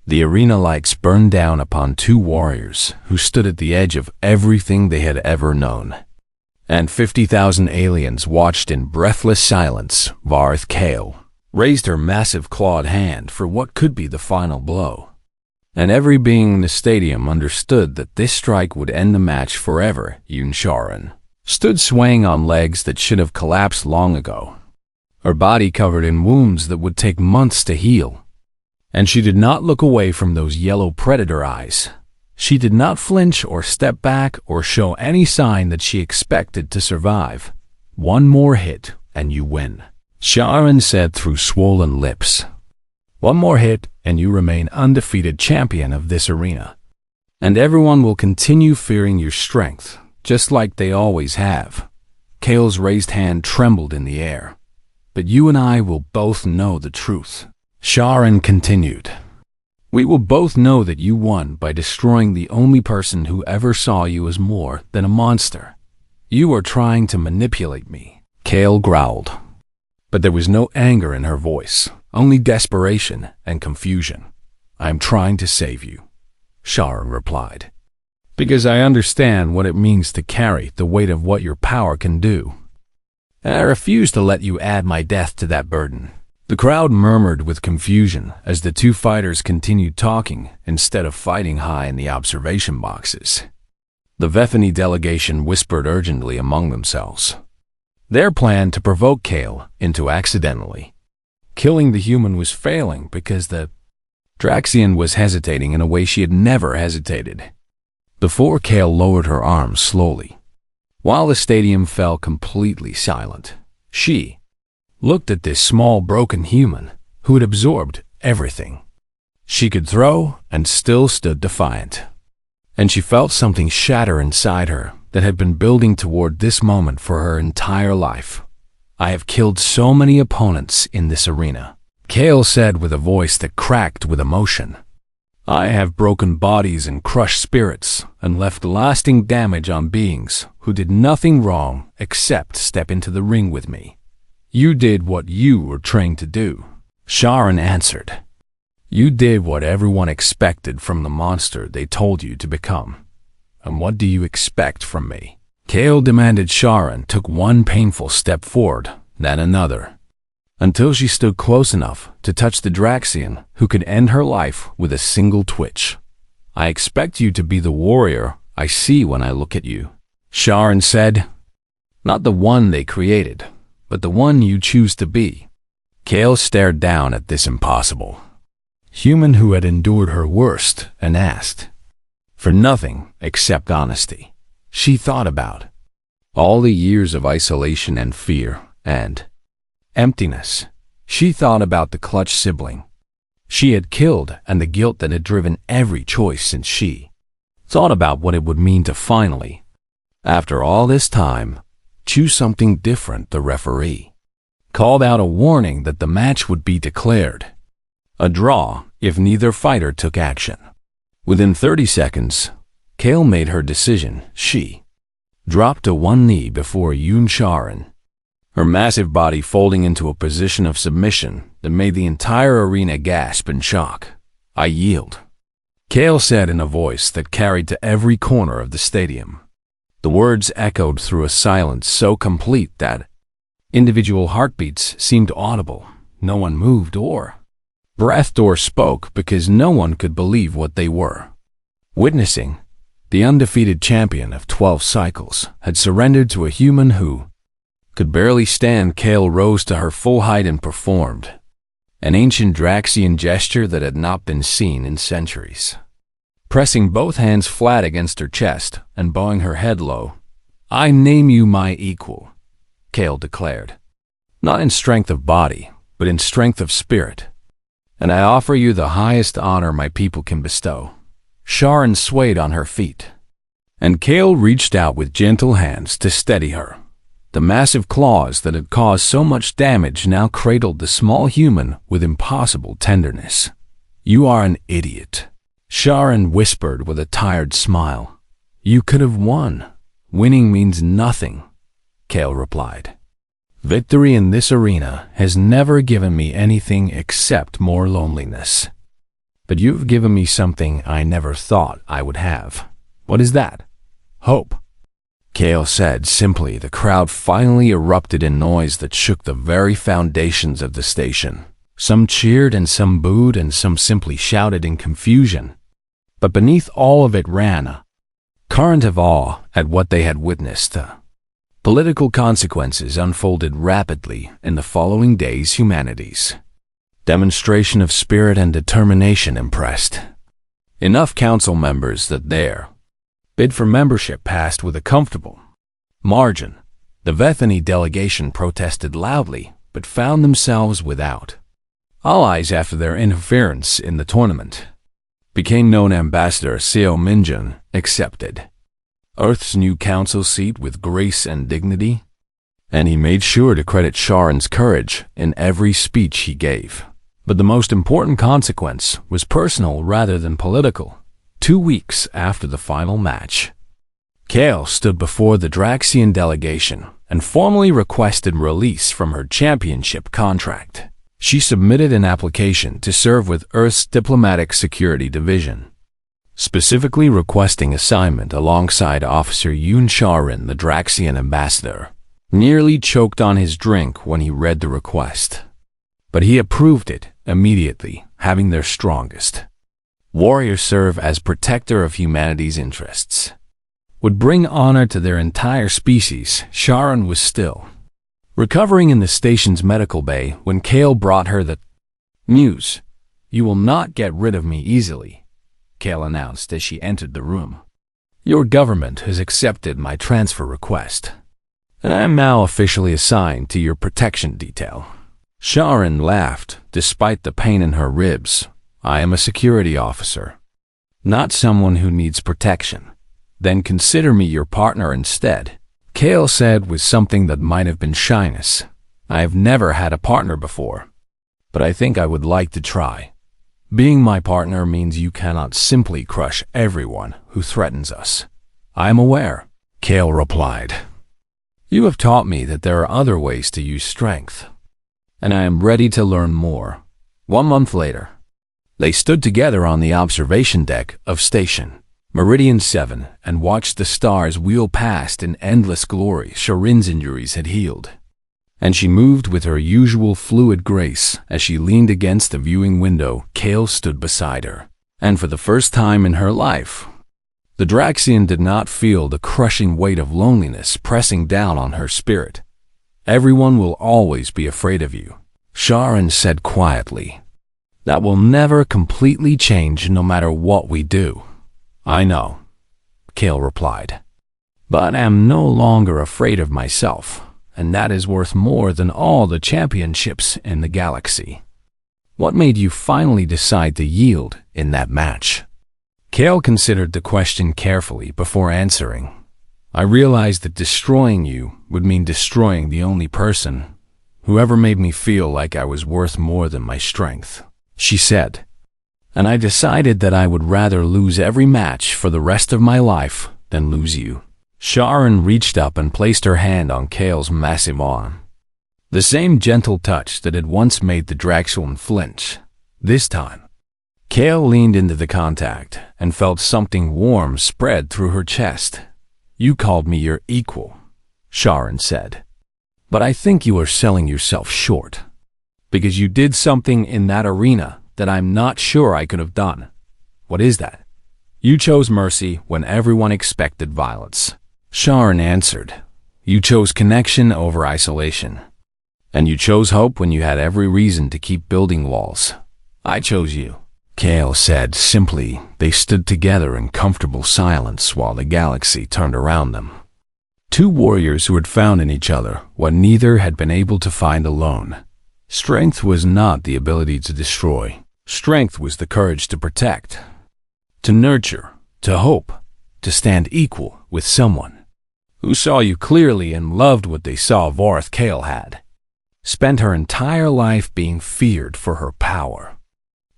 The arena lights burned down upon two warriors who stood at the edge of everything they had ever known. And 50,000 aliens watched in breathless silence. Varth Kale raised her massive clawed hand for what could be the final blow. And every being in the stadium understood that this strike would end the match forever. Yunsharan stood swaying on legs that should have collapsed long ago, her body covered in wounds that would take months to heal. And she did not look away from those yellow predator eyes. She did not flinch or step back or show any sign that she expected to survive. One more hit and you win, Sharon said through swollen lips. One more hit and you remain undefeated champion of this arena. And everyone will continue fearing your strength, just like they always have. Kale's raised hand trembled in the air. But you and I will both know the truth. Sharon continued. We will both know that you won by destroying the only person who ever saw you as more than a monster. You are trying to manipulate me, Kale growled. But there was no anger in her voice, only desperation and confusion. I am trying to save you, Sharon replied, because I understand what it means to carry the weight of what your power can do. And I refuse to let you add my death to that burden. The crowd murmured with confusion as the two fighters continued talking instead of fighting high in the observation boxes. The Vethany delegation whispered urgently among themselves. Their plan to provoke Kale into accidentally killing the human was failing because the Draxian was hesitating in a way she had never hesitated. Before Kale lowered her arms slowly, while the stadium fell completely silent, she looked at this small broken human who had absorbed everything. She could throw and still stood defiant. And she felt something shatter inside her that had been building toward this moment for her entire life. I have killed so many opponents in this arena, Kale said with a voice that cracked with emotion. I have broken bodies and crushed spirits and left lasting damage on beings who did nothing wrong except step into the ring with me. You did what you were trained to do, Sharon answered. You did what everyone expected from the monster they told you to become. And what do you expect from me? Kale demanded. Sharon took one painful step forward, then another, until she stood close enough to touch the Draxian who could end her life with a single twitch. I expect you to be the warrior I see when I look at you, Sharon said. Not the one they created, but the one you choose to be. Kale stared down at this impossible human who had endured her worst and asked, for nothing except honesty. She thought about all the years of isolation and fear and emptiness. She thought about the clutch sibling she had killed and the guilt that had driven every choice since she thought about what it would mean to finally, after all this time, choose something different. The referee called out a warning that the match would be declared a draw if neither fighter took action. Within 30 seconds, Kale made her decision. She dropped to one knee before Yunsharan, her massive body folding into a position of submission that made the entire arena gasp in shock. I yield, Kale said in a voice that carried to every corner of the stadium. The words echoed through a silence so complete that individual heartbeats seemed audible. No one moved or breathed or spoke because no one could believe what they were witnessing. The undefeated champion of 12 cycles had surrendered to a human who could barely stand. Kale rose to her full height and performed an ancient Draxian gesture that had not been seen in centuries. Pressing both hands flat against her chest and bowing her head low, I name you my equal, Kale declared, not in strength of body, but in strength of spirit. And I offer you the highest honor my people can bestow. Sharon swayed on her feet, and Kale reached out with gentle hands to steady her. The massive claws that had caused so much damage now cradled the small human with impossible tenderness. You are an idiot, Sharon whispered with a tired smile. You could have won. Winning means nothing, Kale replied. Victory in this arena has never given me anything except more loneliness. But you've given me something I never thought I would have. What is that? Hope. Kale said simply. The crowd finally erupted in noise that shook the very foundations of the station. Some cheered and some booed and some simply shouted in confusion. But beneath all of it ran a current of awe at what they had witnessed. Political consequences unfolded rapidly in the following days. Humanity's demonstration of spirit and determination impressed enough council members that their bid for membership passed with a comfortable margin. The Bethany delegation protested loudly, but found themselves without allies after their interference in the tournament. Became known Ambassador Seo Minjun accepted Earth's new council seat with grace and dignity, and he made sure to credit Sharon's courage in every speech he gave. But the most important consequence was personal rather than political. 2 weeks after the final match, Kale stood before the Draxian delegation and formally requested release from her championship contract. She submitted an application to serve with Earth's Diplomatic Security Division, specifically requesting assignment alongside Officer Yoon Sharin, the Draxian ambassador. Nearly choked on his drink when he read the request, but he approved it immediately. Having their strongest warrior serve as protector of humanity's interests would bring honor to their entire species. Sharon was still recovering in the station's medical bay when Kale brought her the news. "You will not get rid of me easily," Kale announced as she entered the room. "Your government has accepted my transfer request, and I am now officially assigned to your protection detail." Sharon laughed, despite the pain in her ribs. "I am a security officer, not someone who needs protection. Then consider me your partner instead," Kale said with something that might have been shyness. "I have never had a partner before, but I think I would like to try. Being my partner means you cannot simply crush everyone who threatens us." "I am aware," Kale replied. "You have taught me that there are other ways to use strength, and I am ready to learn more." 1 month later, they stood together on the observation deck of Station Meridian 7 and watched the stars wheel past in endless glory. Sharin's injuries had healed, and she moved with her usual fluid grace. As she leaned against the viewing window, Kale stood beside her, and for the first time in her life, the Draxian did not feel the crushing weight of loneliness pressing down on her spirit. "Everyone will always be afraid of you," Sharon said quietly. "That will never completely change no matter what we do." "I know," Kale replied, "but I am no longer afraid of myself, and that is worth more than all the championships in the galaxy." "What made you finally decide to yield in that match?" Kale considered the question carefully before answering. "I realized that destroying you would mean destroying the only person who ever made me feel like I was worth more than my strength," she said. "And I decided that I would rather lose every match for the rest of my life than lose you." Sharon reached up and placed her hand on Kale's massive arm. The same gentle touch that had once made the Draxian flinch. This time, Kale leaned into the contact and felt something warm spread through her chest. "You called me your equal," Sharon said, "but I think you are selling yourself short, because you did something in that arena that I'm not sure I could have done." "What is that?" "You chose mercy when everyone expected violence," Sharon answered. "You chose connection over isolation, and you chose hope when you had every reason to keep building walls. I chose you," Kale said simply. They stood together in comfortable silence while the galaxy turned around them. Two warriors who had found in each other what neither had been able to find alone. Strength was not the ability to destroy. Strength was the courage to protect, to nurture, to hope, to stand equal with someone who saw you clearly and loved what they saw. Vorth Kale had spent her entire life being feared for her power,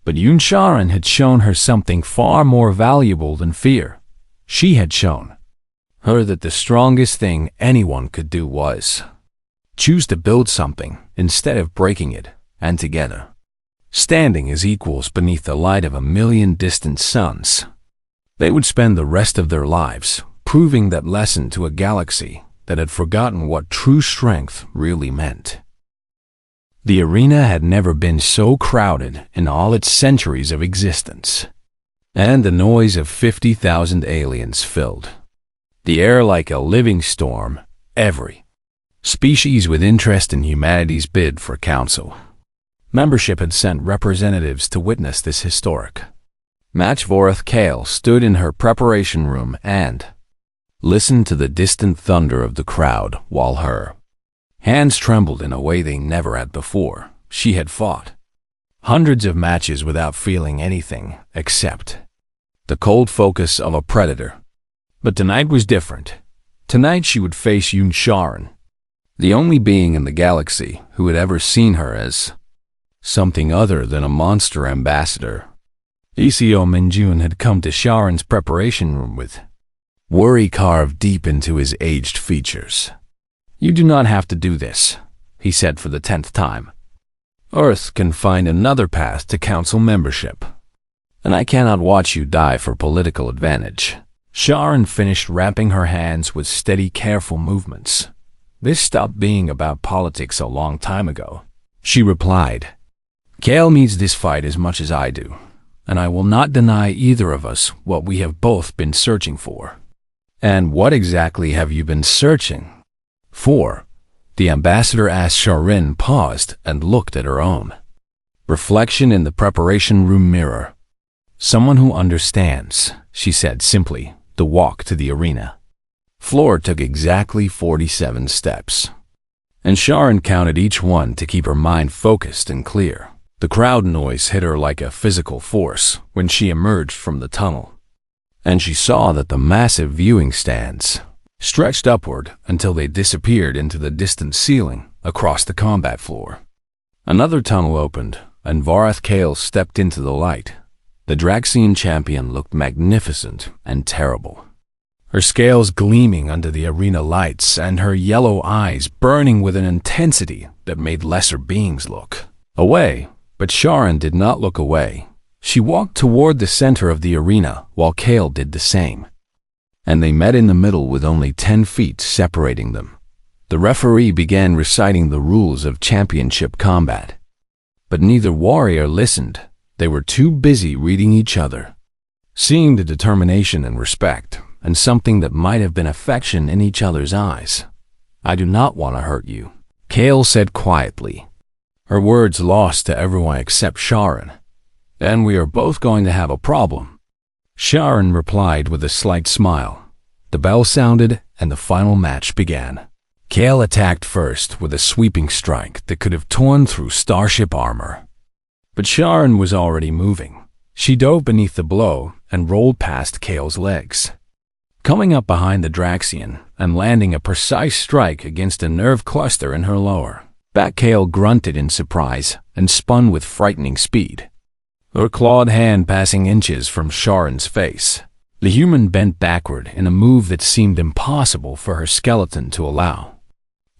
but Yoon Sharon had shown her something far more valuable than fear. She had shown her that the strongest thing anyone could do was choose to build something instead of breaking it, and together standing as equals beneath the light of a million distant suns. They would spend the rest of their lives proving that lesson to a galaxy that had forgotten what true strength really meant. The arena had never been so crowded in all its centuries of existence, and the noise of 50,000 aliens filled the air like a living storm. Every species with interest in humanity's bid for council membership had sent representatives to witness this historic match. Voreth Kale stood in her preparation room and listened to the distant thunder of the crowd while her hands trembled in a way they never had before. She had fought hundreds of matches without feeling anything except the cold focus of a predator. But tonight was different. Tonight she would face Yoon Sharon, the only being in the galaxy who had ever seen her as something other than a monster ambassador. ECO Minjun had come to Sharon's preparation room with worry carved deep into his aged features. "You do not have to do this," he said for the 10th time. "Earth can find another path to council membership, and I cannot watch you die for political advantage." Sharon finished wrapping her hands with steady, careful movements. "This stopped being about politics a long time ago," she replied. "Kale needs this fight as much as I do, and I will not deny either of us what we have both been searching for." "And what exactly have you been searching for?" the ambassador asked. Sharon paused and looked at her own reflection in the preparation room mirror. "Someone who understands," she said simply. The walk to the arena floor took exactly 47 steps, and Sharon counted each one to keep her mind focused and clear. The crowd noise hit her like a physical force when she emerged from the tunnel, and she saw that the massive viewing stands stretched upward until they disappeared into the distant ceiling across the combat floor. Another tunnel opened, and Voreth Kale stepped into the light. The Draxian champion looked magnificent and terrible, her scales gleaming under the arena lights and her yellow eyes burning with an intensity that made lesser beings look away. But Sharon did not look away. She walked toward the center of the arena while Kale did the same, and they met in the middle with only 10 feet separating them. The referee began reciting the rules of championship combat, but neither warrior listened. They were too busy reading each other, seeing the determination and respect, and something that might have been affection in each other's eyes. "I do not want to hurt you," Kale said quietly, her words lost to everyone except Sharon. "Then we are both going to have a problem," Sharon replied with a slight smile. The bell sounded, and the final match began. Kale attacked first with a sweeping strike that could have torn through starship armor. But Sharon was already moving. She dove beneath the blow and rolled past Kale's legs, coming up behind the Draxian and landing a precise strike against a nerve cluster in her lower back. Kale grunted in surprise and spun with frightening speed, her clawed hand passing inches from Sharon's face. The human bent backward in a move that seemed impossible for her skeleton to allow,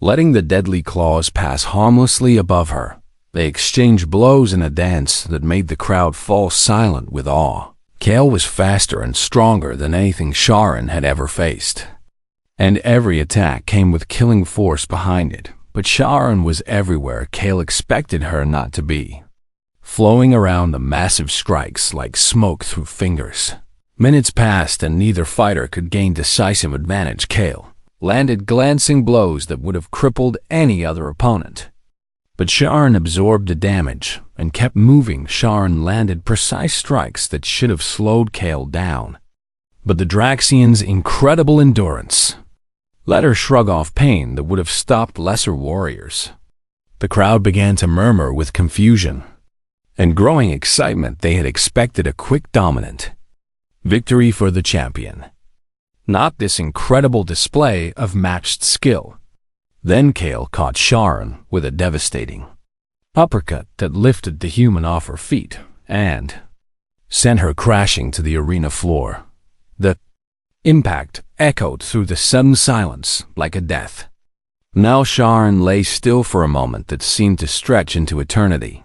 letting the deadly claws pass harmlessly above her. They exchanged blows in a dance that made the crowd fall silent with awe. Kale was faster and stronger than anything Sharon had ever faced, and every attack came with killing force behind it. But Sharon was everywhere Kale expected her not to be, flowing around the massive strikes like smoke through fingers. Minutes passed and neither fighter could gain decisive advantage. Kale landed glancing blows that would have crippled any other opponent, but Sharon absorbed the damage and kept moving. Sharon landed precise strikes that should have slowed Kale down, but the Draxian's incredible endurance let her shrug off pain that would have stopped lesser warriors. The crowd began to murmur with confusion and growing excitement. They had expected a quick, dominant victory for the champion, not this incredible display of matched skill. Then Kale caught Sharon with a devastating uppercut that lifted the human off her feet and sent her crashing to the arena floor. The impact echoed through the sudden silence like a death. Now Sharon lay still for a moment that seemed to stretch into eternity.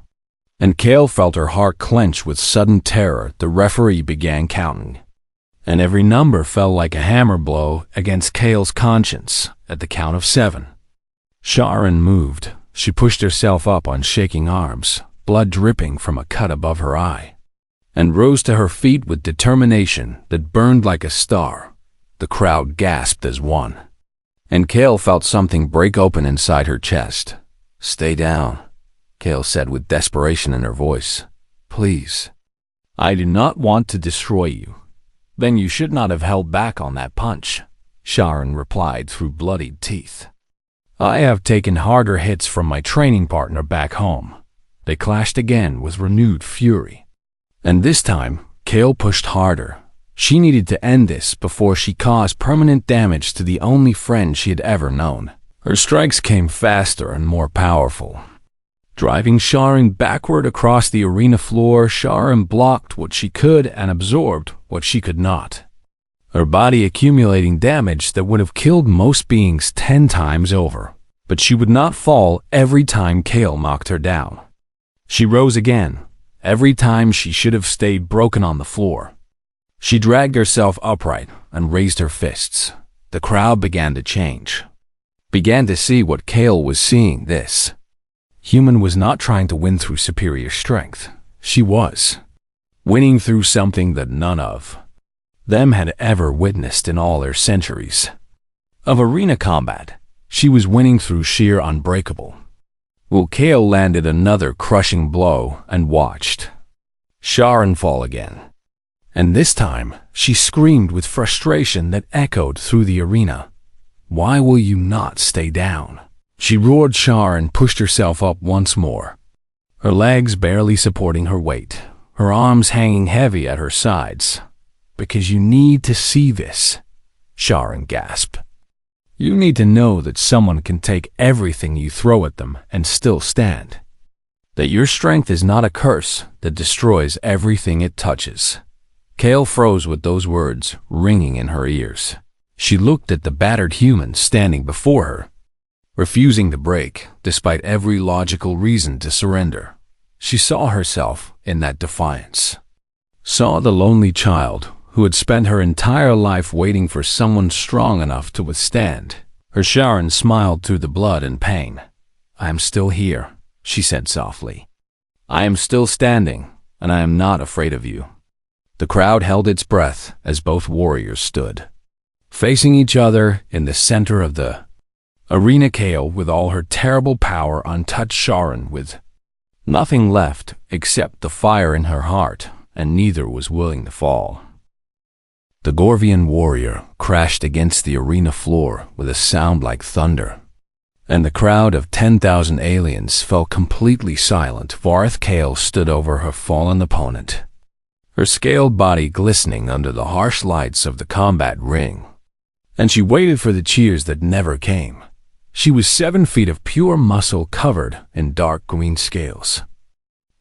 And Kale felt her heart clench with sudden terror. The referee began counting, and every number fell like a hammer blow against Kale's conscience. At the count of 7, Sharon moved. She pushed herself up on shaking arms, blood dripping from a cut above her eye, and rose to her feet with determination that burned like a star. The crowd gasped as one, and Kale felt something break open inside her chest. "Stay down," Kale said with desperation in her voice. "Please. I do not want to destroy you." "Then you should not have held back on that punch," Sharon replied through bloodied teeth. "I have taken harder hits from my training partner back home." They clashed again with renewed fury. And this time, Kale pushed harder. She needed to end this before she caused permanent damage to the only friend she had ever known. Her strikes came faster and more powerful, driving Sharon backward across the arena floor. Sharon blocked what she could and absorbed what she could not, her body accumulating damage that would have killed most beings 10 times over. But she would not fall every time Kale knocked her down. She rose again, every time she should have stayed broken on the floor. She dragged herself upright and raised her fists. The crowd began to change, began to see what Kale was seeing. This human was not trying to win through superior strength. She was winning through something that none of them had ever witnessed in all their centuries of arena combat. She was winning through sheer unbreakable will. Kale landed another crushing blow and watched Sharon fall again. And this time, she screamed with frustration that echoed through the arena. "Why will you not stay down?" she roared. Sharon pushed herself up once more, her legs barely supporting her weight, her arms hanging heavy at her sides. "Because you need to see this," Sharon gasped. "You need to know that someone can take everything you throw at them and still stand. That your strength is not a curse that destroys everything it touches." Kale froze with those words ringing in her ears. She looked at the battered human standing before her, refusing to break despite every logical reason to surrender. She saw herself in that defiance, saw the lonely child who had spent her entire life waiting for someone strong enough to withstand. Her Sharon smiled through the blood and pain. "I am still here," she said softly. "I am still standing, and I am not afraid of you." The crowd held its breath as both warriors stood, facing each other in the center of the arena. Kale, with all her terrible power, untouched Sharon with nothing left except the fire in her heart, and neither was willing to fall. The Gorvian warrior crashed against the arena floor with a sound like thunder, and the crowd of 10,000 aliens fell completely silent. Varth Kale stood over her fallen opponent, her scaled body glistening under the harsh lights of the combat ring, and she waited for the cheers that never came. She was 7 feet of pure muscle covered in dark green scales,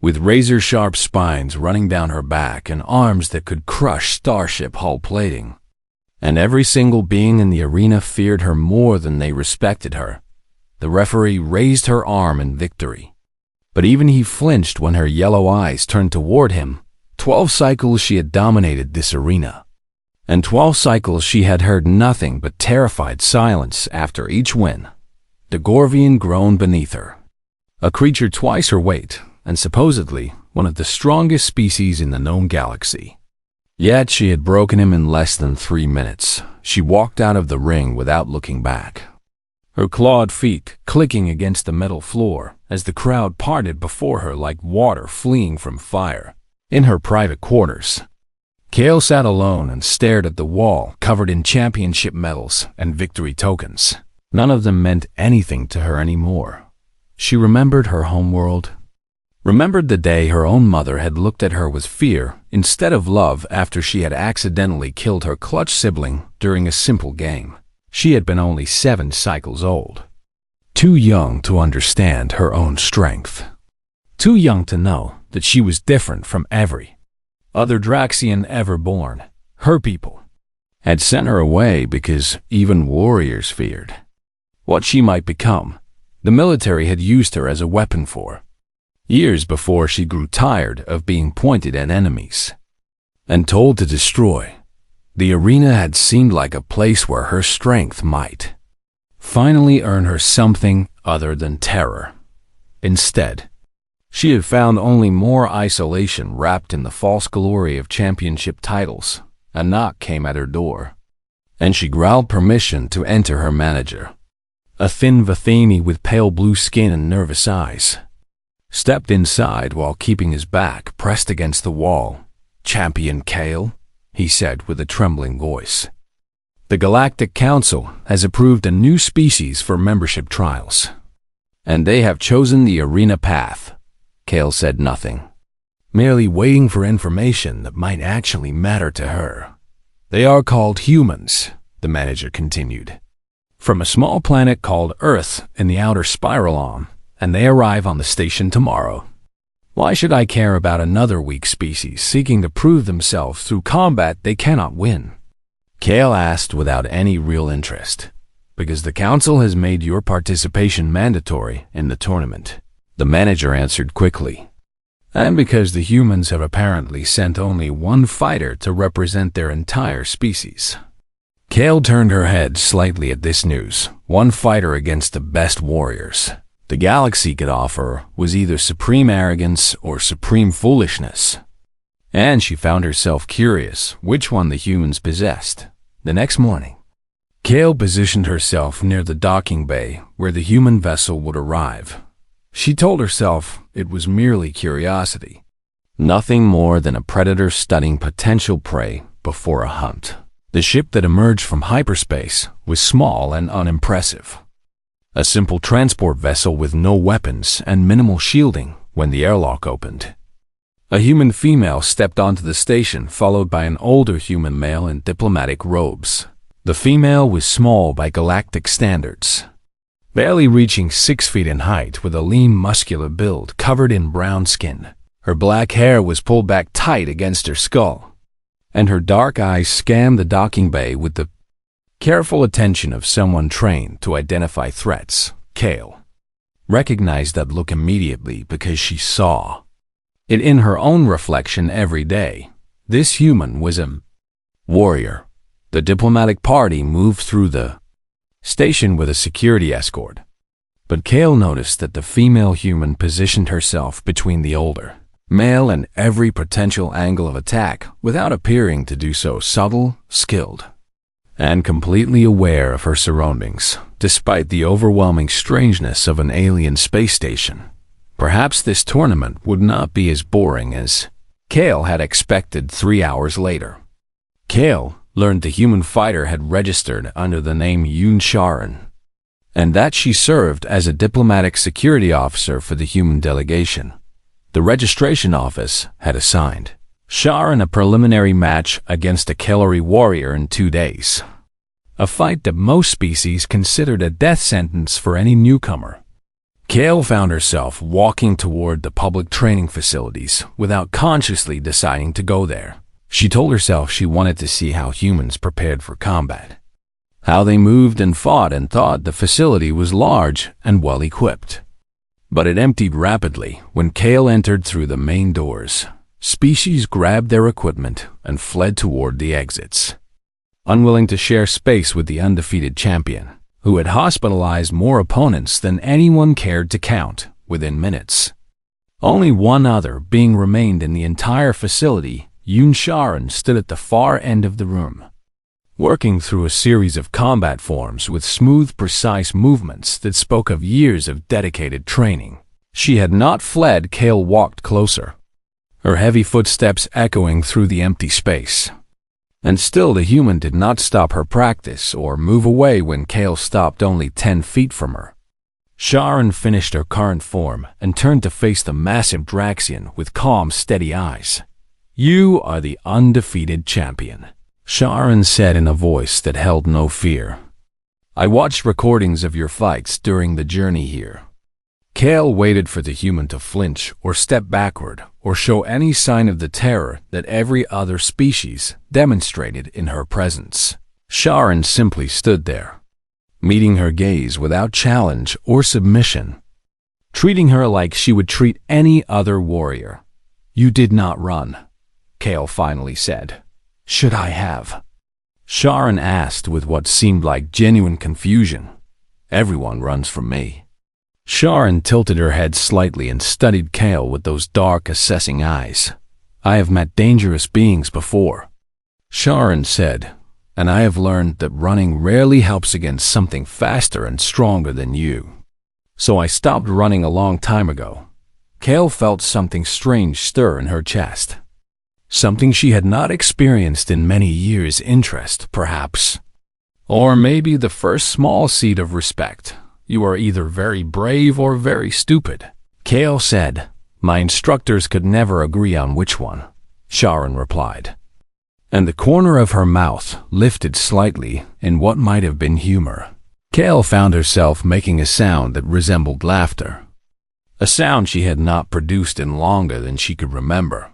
with razor-sharp spines running down her back and arms that could crush starship hull plating. And every single being in the arena feared her more than they respected her. The referee raised her arm in victory, but even he flinched when her yellow eyes turned toward him. 12 cycles she had dominated this arena, and 12 cycles she had heard nothing but terrified silence after each win. The Gorvian groaned beneath her, a creature twice her weight, and supposedly one of the strongest species in the known galaxy. Yet she had broken him in less than 3 minutes. She walked out of the ring without looking back, her clawed feet clicking against the metal floor as the crowd parted before her like water fleeing from fire. In her private quarters, Kale sat alone and stared at the wall covered in championship medals and victory tokens. None of them meant anything to her anymore. She remembered her homeworld, remembered the day her own mother had looked at her with fear instead of love after she had accidentally killed her clutch sibling during a simple game. She had been only 7 cycles old, too young to understand her own strength, too young to know that she was different from every other Draxian ever born. Her people had sent her away because even warriors feared what she might become. The military had used her as a weapon for years before she grew tired of being pointed at enemies and told to destroy. The arena had seemed like a place where her strength might finally earn her something other than terror. Instead, she had found only more isolation wrapped in the false glory of championship titles. A knock came at her door, and she growled permission to enter. Her manager, a thin Vathani with pale blue skin and nervous eyes, stepped inside while keeping his back pressed against the wall. "Champion Kale," he said with a trembling voice, "the Galactic Council has approved a new species for membership trials, and they have chosen the arena path." Kale said nothing, merely waiting for information that might actually matter to her. "They are called humans," the manager continued, "from a small planet called Earth in the outer spiral arm, and they arrive on the station tomorrow. Why should I care about another weak species seeking to prove themselves through combat they cannot win?" Kale asked without any real interest. "Because the council has made your participation mandatory in the tournament," the manager answered quickly. "And because the humans have apparently sent only one fighter to represent their entire species." Kale turned her head slightly at this news. One fighter against the best warriors the galaxy could offer was either supreme arrogance or supreme foolishness. And she found herself curious which one the humans possessed. The next morning, Kale positioned herself near the docking bay where the human vessel would arrive. She told herself it was merely curiosity, nothing more than a predator studying potential prey before a hunt. The ship that emerged from hyperspace was small and unimpressive, a simple transport vessel with no weapons and minimal shielding. When the airlock opened, a human female stepped onto the station, followed by an older human male in diplomatic robes. The female was small by galactic standards, barely reaching 6 feet in height, with a lean, muscular build covered in brown skin. Her black hair was pulled back tight against her skull, and her dark eyes scanned the docking bay with the careful attention of someone trained to identify threats. Kale recognized that look immediately because she saw it in her own reflection every day. This human was a warrior. The diplomatic party moved through the station with a security escort, but Kale noticed that the female human positioned herself between the older male and every potential angle of attack without appearing to do so. Subtle, skilled, and completely aware of her surroundings, despite the overwhelming strangeness of an alien space station. Perhaps this tournament would not be as boring as Kale had expected. 3 hours later, Kale learned the human fighter had registered under the name Yoon Sharon, and that she served as a diplomatic security officer for the human delegation. The registration office had assigned Sharon a preliminary match against a Kellery warrior in 2 days, a fight that most species considered a death sentence for any newcomer. Kale found herself walking toward the public training facilities without consciously deciding to go there. She told herself she wanted to see how humans prepared for combat, how they moved and fought, and thought the facility was large and well equipped. But it emptied rapidly when Kale entered through the main doors. Species grabbed their equipment and fled toward the exits, unwilling to share space with the undefeated champion, who had hospitalized more opponents than anyone cared to count. Within minutes, only one other being remained in the entire facility. Yoon Sharon stood at the far end of the room, working through a series of combat forms with smooth, precise movements that spoke of years of dedicated training. She had not fled. Kale walked closer, her heavy footsteps echoing through the empty space. And still the human did not stop her practice or move away when Kale stopped only 10 feet from her. Sharon finished her current form and turned to face the massive Draxian with calm, steady eyes. "You are the undefeated champion," Sharon said in a voice that held no fear. "I watched recordings of your fights during the journey here." Kale waited for the human to flinch or step backward or show any sign of the terror that every other species demonstrated in her presence. Sharon simply stood there, meeting her gaze without challenge or submission. treating her like she would treat any other warrior. "You did not run," Kale finally said. "Should I have?" Sharon asked with what seemed like genuine confusion. "Everyone runs from me." Sharon tilted her head slightly and studied Kale with those dark, assessing eyes. "I have met dangerous beings before," Sharon said, "and I have learned that running rarely helps against something faster and stronger than you. So I stopped running a long time ago." Kale felt something strange stir in her chest. Something she had not experienced in many years. Interest, perhaps. Or maybe the first small seed of respect. "You are either very brave or very stupid," Kale said. "My instructors could never agree on which one," Sharon replied. And the corner of her mouth lifted slightly in what might have been humor. Kale found herself making a sound that resembled laughter. A sound she had not produced in longer than she could remember.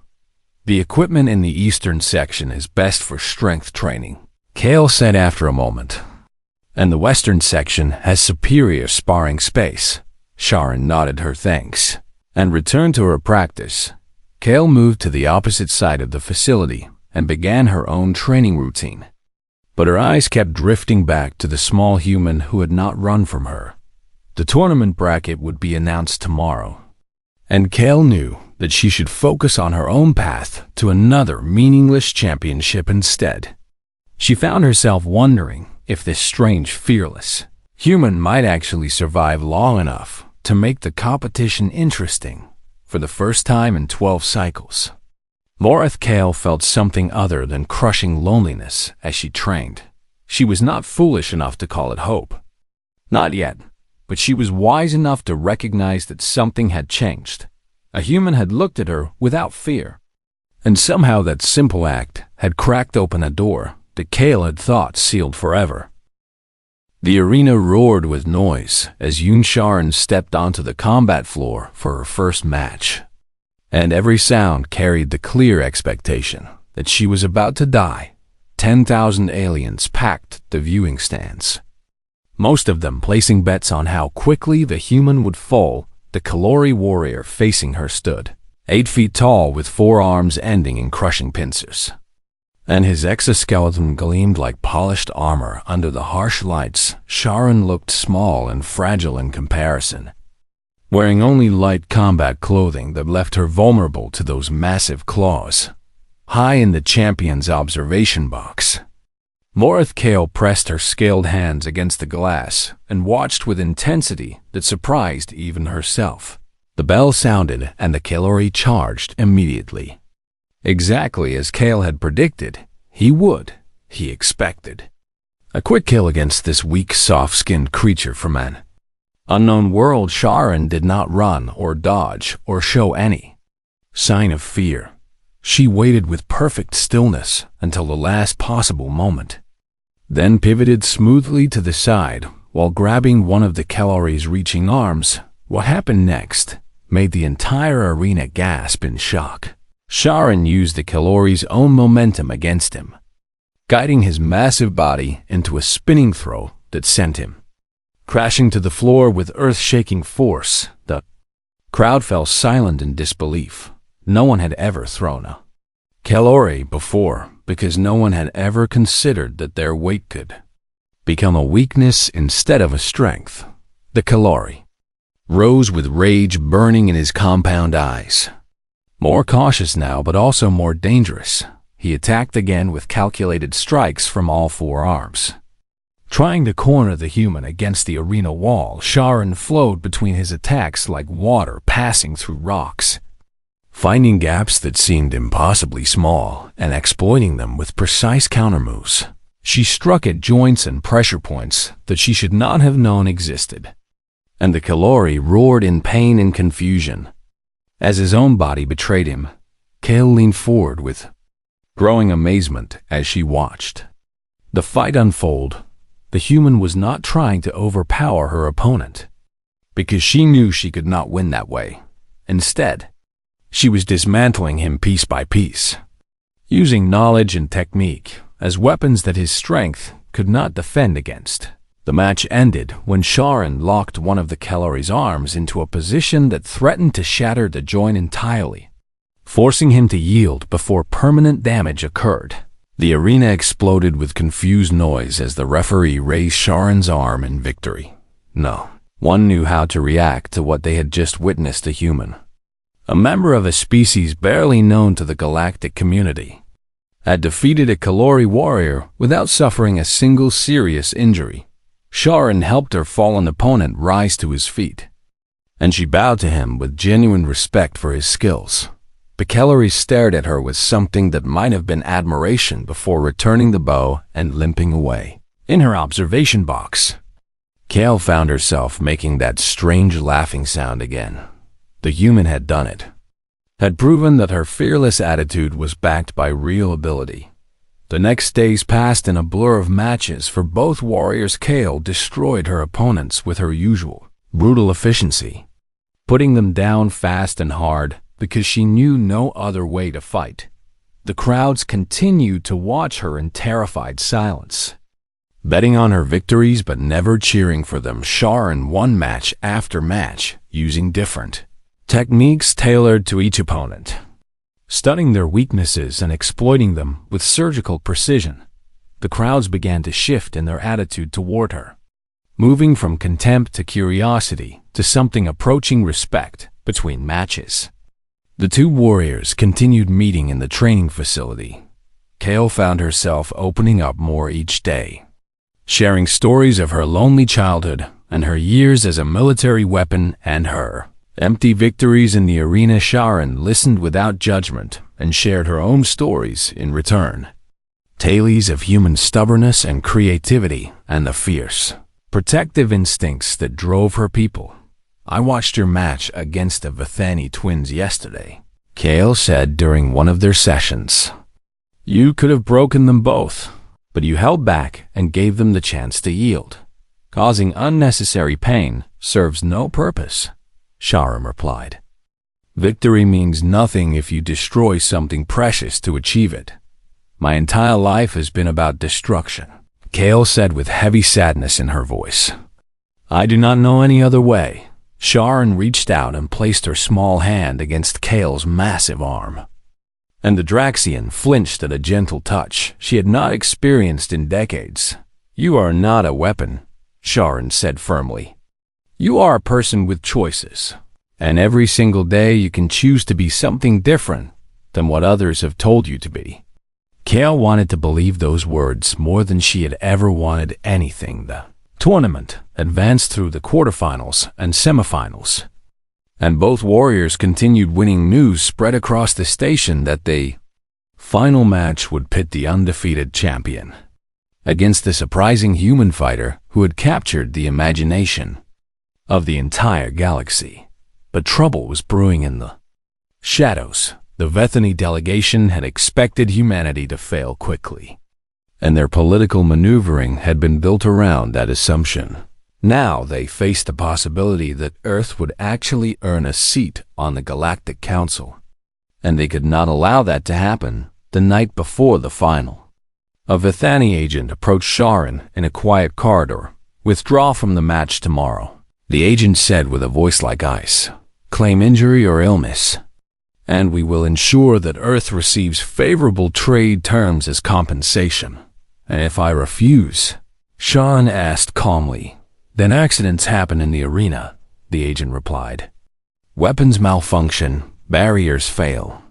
"The equipment in the eastern section is best for strength training," Kale said after a moment. "And the western section has superior sparring space." Sharon nodded her thanks and returned to her practice. Kale moved to the opposite side of the facility and began her own training routine. But her eyes kept drifting back to the small human who had not run from her. The tournament bracket would be announced tomorrow, and Kale knew that she should focus on her own path to another meaningless championship instead. She found herself wondering if this strange, fearless human might actually survive long enough to make the competition interesting for the first time in 12 cycles. Loreth Kale felt something other than crushing loneliness as she trained. She was not foolish enough to call it hope. Not yet, but she was wise enough to recognize that something had changed. A human had looked at her without fear, and somehow that simple act had cracked open a door that Kale had thought sealed forever. The arena roared with noise as Yoon Sharon stepped onto the combat floor for her first match. And every sound carried the clear expectation that she was about to die. 10,000 aliens packed the viewing stands, most of them placing bets on how quickly the human would fall. The Kalori warrior facing her stood, 8 feet tall with 4 arms ending in crushing pincers. And his exoskeleton gleamed like polished armor under the harsh lights. Sharon looked small and fragile in comparison, wearing only light combat clothing that left her vulnerable to those massive claws. High in the champion's observation box, Loreth Kale pressed her scaled hands against the glass and watched with intensity that surprised even herself. The bell sounded and the Kalori charged immediately. Exactly as Kale had predicted, he expected. A quick kill against this weak, soft-skinned creature from an unknown world. Sharon did not run or dodge or show any sign of fear. She waited with perfect stillness until the last possible moment, then pivoted smoothly to the side while grabbing one of the Kalori's reaching arms. What happened next made the entire arena gasp in shock. Sharon used the Kalori's own momentum against him, guiding his massive body into a spinning throw that sent him crashing to the floor with earth-shaking force. The crowd fell silent in disbelief. No one had ever thrown a Kalori before, because no one had ever considered that their weight could become a weakness instead of a strength. The Kalori rose with rage burning in his compound eyes. More cautious now, but also more dangerous, he attacked again with calculated strikes from all 4 arms. Trying to corner the human against the arena wall, Sharon flowed between his attacks like water passing through rocks, finding gaps that seemed impossibly small and exploiting them with precise countermoves. She struck at joints and pressure points that she should not have known existed, and the Kalori roared in pain and confusion. As his own body betrayed him, Kale leaned forward with growing amazement as she watched the fight unfold. The human was not trying to overpower her opponent, because she knew she could not win that way. Instead, she was dismantling him piece by piece, using knowledge and technique as weapons that his strength could not defend against. The match ended when Sharon locked one of the Kellari's arms into a position that threatened to shatter the joint entirely, forcing him to yield before permanent damage occurred. The arena exploded with confused noise as the referee raised Sharon's arm in victory. No one knew how to react to what they had just witnessed. A human, a member of a species barely known to the galactic community, had defeated a Kellari warrior without suffering a single serious injury. Sharon helped her fallen opponent rise to his feet, and she bowed to him with genuine respect for his skills. The Kellari stared at her with something that might have been admiration before returning the bow and limping away. In her observation box, Kale found herself making that strange laughing sound again. The human had done it, had proven that her fearless attitude was backed by real ability. The next days passed in a blur of matches for both warriors. Kale destroyed her opponents with her usual brutal efficiency, putting them down fast and hard because she knew no other way to fight. The crowds continued to watch her in terrified silence, betting on her victories but never cheering for them. Sharon won match after match using different techniques tailored to each opponent, studying their weaknesses and exploiting them with surgical precision. The crowds began to shift in their attitude toward her, moving from contempt to curiosity to something approaching respect. Between matches, the two warriors continued meeting in the training facility. Kale found herself opening up more each day, sharing stories of her lonely childhood and her years as a military weapon and her empty victories in the arena. Sharon listened without judgment and shared her own stories in return. Tales of human stubbornness and creativity and the fierce, protective instincts that drove her people. I watched your match against the Vethani twins yesterday, Kale said during one of their sessions. You could have broken them both, but you held back and gave them the chance to yield. Causing unnecessary pain serves no purpose, Sharon replied. Victory means nothing if you destroy something precious to achieve it. My entire life has been about destruction, Kale said with heavy sadness in her voice. I do not know any other way. Sharon reached out and placed her small hand against Kale's massive arm, and the Draxian flinched at a gentle touch she had not experienced in decades. You are not a weapon, Sharon said firmly. You are a person with choices, and every single day you can choose to be something different than what others have told you to be. Kale wanted to believe those words more than she had ever wanted anything. The tournament advanced through the quarterfinals and semifinals, and both warriors continued winning. News spread across the station that the final match would pit the undefeated champion against the surprising human fighter who had captured the imagination of the entire galaxy. But trouble was brewing in the shadows. The Vethani delegation had expected humanity to fail quickly, and their political maneuvering had been built around that assumption. Now they faced the possibility that Earth would actually earn a seat on the Galactic Council, and they could not allow that to happen the night before the final. A Vethani agent approached Sharon in a quiet corridor. Withdraw from the match tomorrow, the agent said with a voice like ice. Claim injury or illness, and we will ensure that Earth receives favorable trade terms as compensation. And if I refuse, Sharon asked calmly. Then accidents happen in the arena, the agent replied. Weapons malfunction, barriers fail,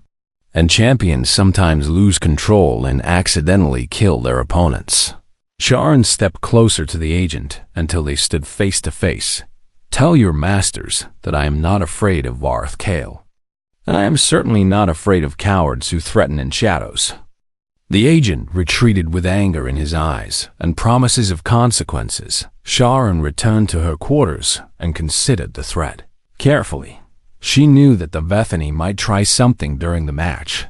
and champions sometimes lose control and accidentally kill their opponents. Sharon stepped closer to the agent until they stood face to face. Tell your masters that I am not afraid of Varth Kale, and I am certainly not afraid of cowards who threaten in shadows. The agent retreated with anger in his eyes and promises of consequences. Sharon returned to her quarters and considered the threat carefully. She knew that the Vethani might try something during the match,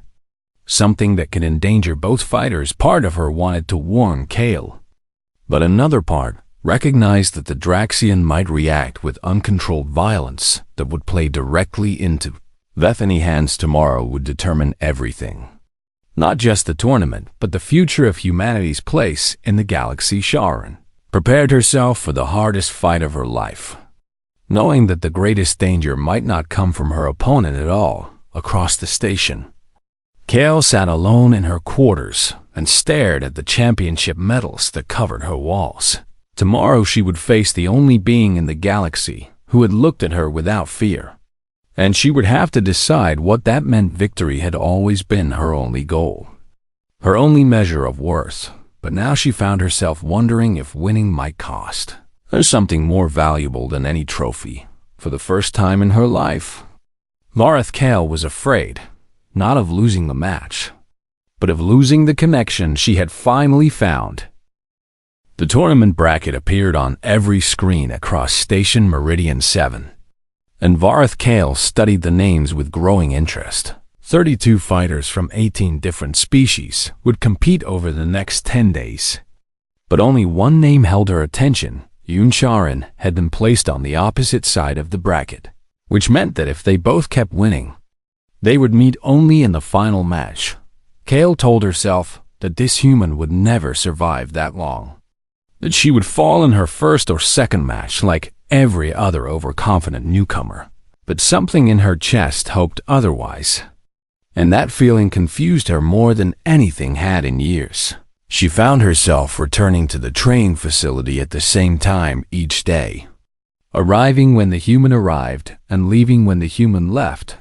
something that could endanger both fighters. Part of her wanted to warn Kale, but another part recognized that the Draxian might react with uncontrolled violence that would play directly into Vethani hands. Tomorrow would determine everything. Not just the tournament, but the future of humanity's place in the galaxy. Sharon prepared herself for the hardest fight of her life, knowing that the greatest danger might not come from her opponent at all across the station. Kale sat alone in her quarters and stared at the championship medals that covered her walls. Tomorrow she would face the only being in the galaxy who had looked at her without fear, and she would have to decide what that meant. Victory had always been her only goal, her only measure of worth, but now she found herself wondering if winning might cost her something more valuable than any trophy. For the first time in her life, Vareth Kale was afraid, not of losing the match, but of losing the connection she had finally found. The tournament bracket appeared on every screen across Station Meridian 7, and Vareth Kale studied the names with growing interest. 32 fighters from 18 different species would compete over the next 10 days. But only one name held her attention. Yoon Sharon had been placed on the opposite side of the bracket, which meant that if they both kept winning, they would meet only in the final match. Kale told herself that this human would never survive that long, that she would fall in her first or second match like every other overconfident newcomer. But something in her chest hoped otherwise, and that feeling confused her more than anything had in years. She found herself returning to the training facility at the same time each day, arriving when the human arrived and leaving when the human left.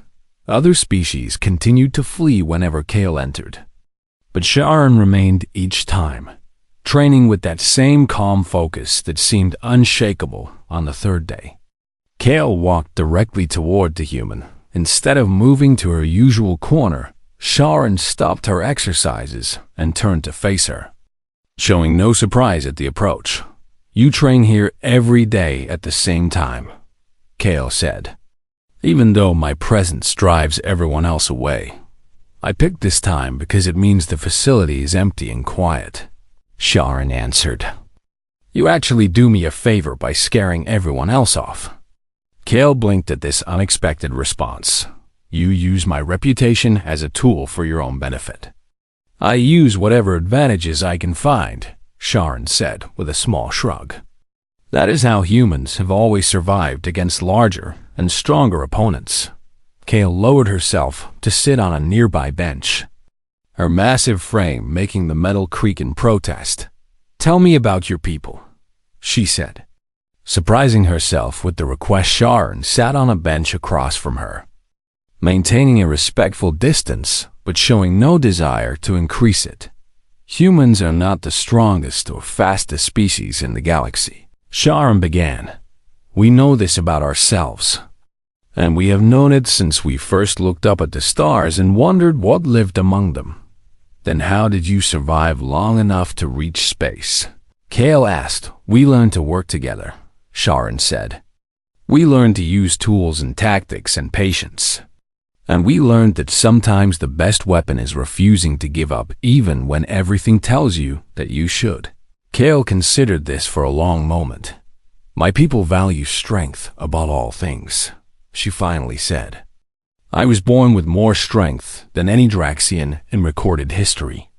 Other species continued to flee whenever Kale entered, but Sharon remained each time, training with that same calm focus that seemed unshakable on the third day. Kale walked directly toward the human. Instead of moving to her usual corner, Sharon stopped her exercises and turned to face her, showing no surprise at the approach. "You train here every day at the same time," Kale said. "Even though my presence drives everyone else away, I picked this time because it means the facility is empty and quiet," Sharon answered. "You actually do me a favor by scaring everyone else off." Kale blinked at this unexpected response. "You use my reputation as a tool for your own benefit." "I use whatever advantages I can find," Sharon said with a small shrug. "That is how humans have always survived against larger and stronger opponents." Kale lowered herself to sit on a nearby bench, her massive frame making the metal creak in protest. "Tell me about your people," she said. Surprising herself with the request, Sharon sat on a bench across from her, maintaining a respectful distance but showing no desire to increase it. "Humans are not the strongest or fastest species in the galaxy," Sharon began. "We know this about ourselves, and we have known it since we first looked up at the stars and wondered what lived among them." "Then how did you survive long enough to reach space?" Kale asked. "We learned to work together," Sharon said. "We learned to use tools and tactics and patience. And we learned that sometimes the best weapon is refusing to give up even when everything tells you that you should." Kale considered this for a long moment. "My people value strength above all things," she finally said. "I was born with more strength than any Draxian in recorded history.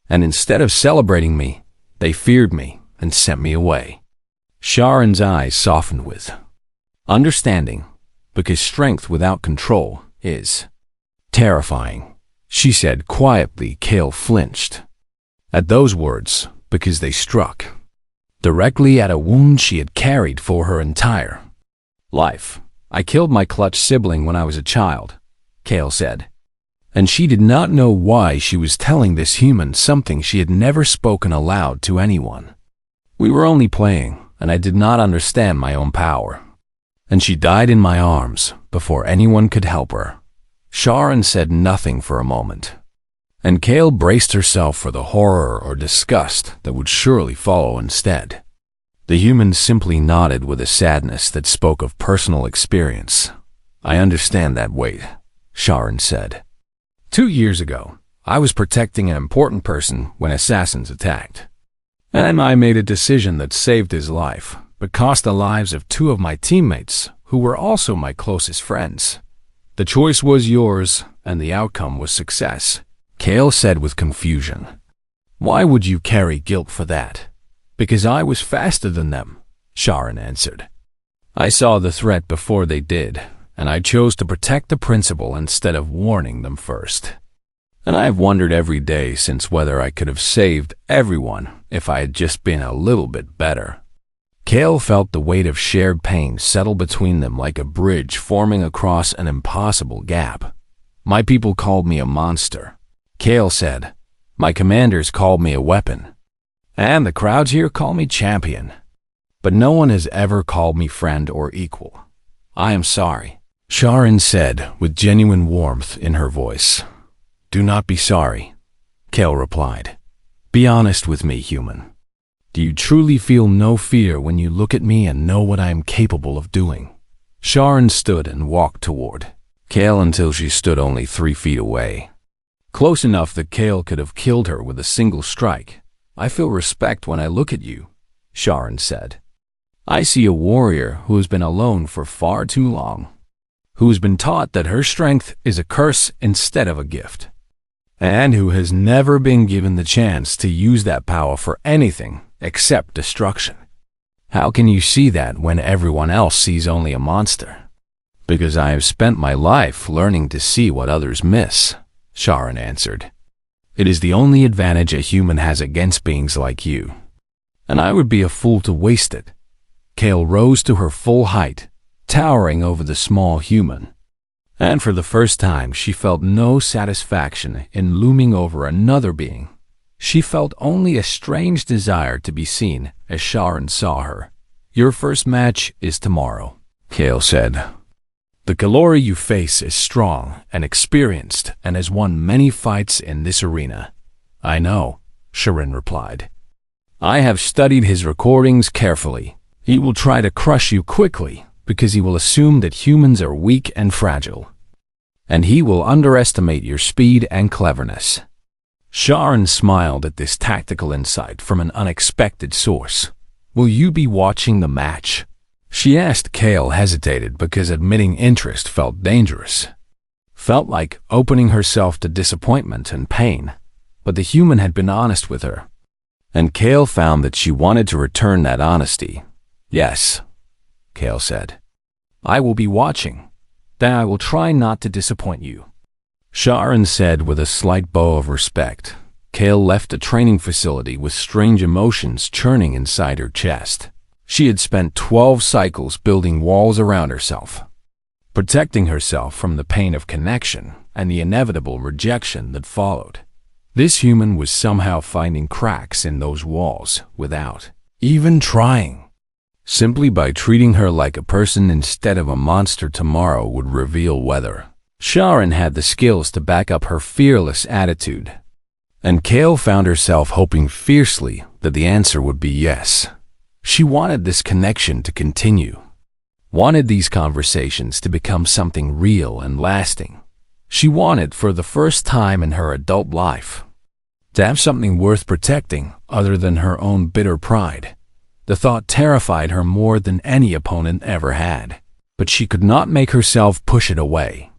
And instead of celebrating me, they feared me and sent me away." Sharon's eyes softened with understanding, because strength without control is terrifying, she said quietly. Kale flinched at those words because they struck directly at a wound she had carried for her entire life. "I killed my clutch sibling when I was a child," Kale said. And she did not know why she was telling this human something she had never spoken aloud to anyone. "We were only playing, and I did not understand my own power. And she died in my arms before anyone could help her." Sharon said nothing for a moment, and Kale braced herself for the horror or disgust that would surely follow instead. The human simply nodded with a sadness that spoke of personal experience. "I understand that weight," Sharon said. 2 years ago, I was protecting an important person when assassins attacked. And I made a decision that saved his life, but cost the lives of 2 of my teammates, who were also my closest friends. The choice was yours, and the outcome was success," Kale said with confusion. "Why would you carry guilt for that?" Because I was faster than them, Sharon answered. I saw the threat before they did, and I chose to protect the principal instead of warning them first. And I have wondered every day since whether I could have saved everyone if I had just been a little bit better. Cale felt the weight of shared pain settle between them like a bridge forming across an impossible gap. My people called me a monster, Cale said. My commanders called me a weapon. And the crowds here call me champion. But no one has ever called me friend or equal. I am sorry, Sharon said with genuine warmth in her voice. Do not be sorry, Cale replied. Be honest with me, human. Do you truly feel no fear when you look at me and know what I am capable of doing? Sharon stood and walked toward Cale until she stood only 3 feet away. Close enough that Cale could have killed her with a single strike. I feel respect when I look at you, Sharon said. I see a warrior who has been alone for far too long, who has been taught that her strength is a curse instead of a gift, and who has never been given the chance to use that power for anything except destruction. How can you see that when everyone else sees only a monster? Because I have spent my life learning to see what others miss, Sharon answered. It is the only advantage a human has against beings like you, and I would be a fool to waste it. Cale rose to her full height, towering over the small human, and for the first time she felt no satisfaction in looming over another being. She felt only a strange desire to be seen as Sharon saw her. Your first match is tomorrow, Cale said. The Kalori you face is strong and experienced and has won many fights in this arena. I know, Sharon replied. I have studied his recordings carefully. He will try to crush you quickly because he will assume that humans are weak and fragile. And he will underestimate your speed and cleverness. Sharon smiled at this tactical insight from an unexpected source. Will you be watching the match? She asked. Cale hesitated because admitting interest felt dangerous. Felt like opening herself to disappointment and pain. But the human had been honest with her. And Cale found that she wanted to return that honesty. Yes, Cale said. I will be watching. Then I will try not to disappoint you. Sharon said with a slight bow of respect. Cale left the training facility with strange emotions churning inside her chest. She had spent 12 cycles building walls around herself, protecting herself from the pain of connection and the inevitable rejection that followed. This human was somehow finding cracks in those walls without even trying. Simply by treating her like a person instead of a monster tomorrow would reveal whether Sharon had the skills to back up her fearless attitude. And Cale found herself hoping fiercely that the answer would be yes. She wanted this connection to continue, wanted these conversations to become something real and lasting. She wanted, for the first time in her adult life, to have something worth protecting other than her own bitter pride. The thought terrified her more than any opponent ever had, but she could not make herself push it away.